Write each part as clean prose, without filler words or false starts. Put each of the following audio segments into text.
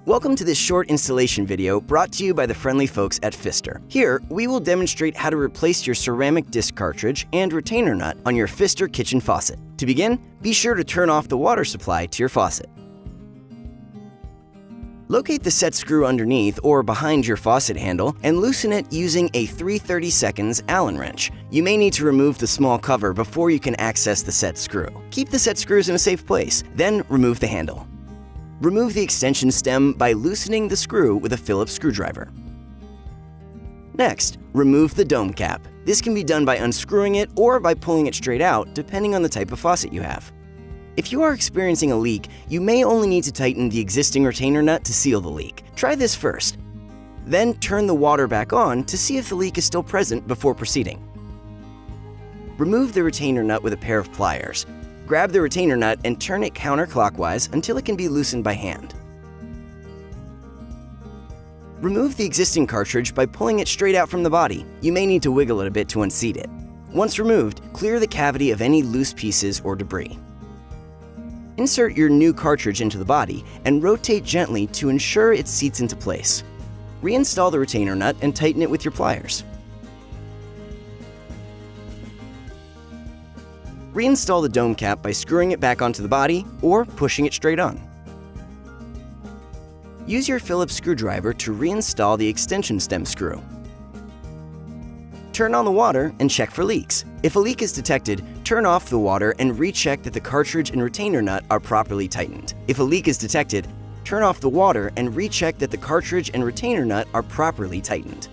Welcome to this short installation video brought to you by the friendly folks at Pfister. Here, we will demonstrate how to replace your ceramic disc cartridge and retainer nut on your Pfister kitchen faucet. To begin, be sure to turn off the water supply to your faucet. Locate the set screw underneath or behind your faucet handle and loosen it using a 3/32 Allen wrench. You may need to remove the small cover before you can access the set screw. Keep the set screws in a safe place, then remove the handle. Remove the extension stem by loosening the screw with a Phillips screwdriver. Next, remove the dome cap. This can be done by unscrewing it or by pulling it straight out, depending on the type of faucet you have. If you are experiencing a leak, you may only need to tighten the existing retainer nut to seal the leak. Try this first. Then turn the water back on to see if the leak is still present before proceeding. Remove the retainer nut with a pair of pliers. Grab the retainer nut and turn it counterclockwise until it can be loosened by hand. Remove the existing cartridge by pulling it straight out from the body. You may need to wiggle it a bit to unseat it. Once removed, clear the cavity of any loose pieces or debris. Insert your new cartridge into the body and rotate gently to ensure it seats into place. Reinstall the retainer nut and tighten it with your pliers. Reinstall the dome cap by screwing it back onto the body or pushing it straight on. Use your Phillips screwdriver to reinstall the extension stem screw. Turn on the water and check for leaks. If a leak is detected, turn off the water and recheck that the cartridge and retainer nut are properly tightened. If a leak is detected, turn off the water and recheck that the cartridge and retainer nut are properly tightened.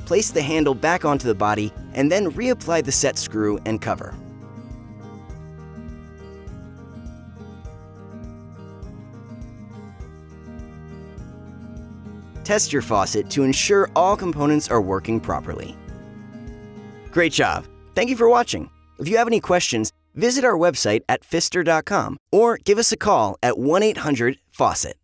Place the handle back onto the body and then reapply the set screw and cover. Test your faucet to ensure all components are working properly. Great job! Thank you for watching. If you have any questions, visit our website at pfister.com or give us a call at 1-800-FAUCET.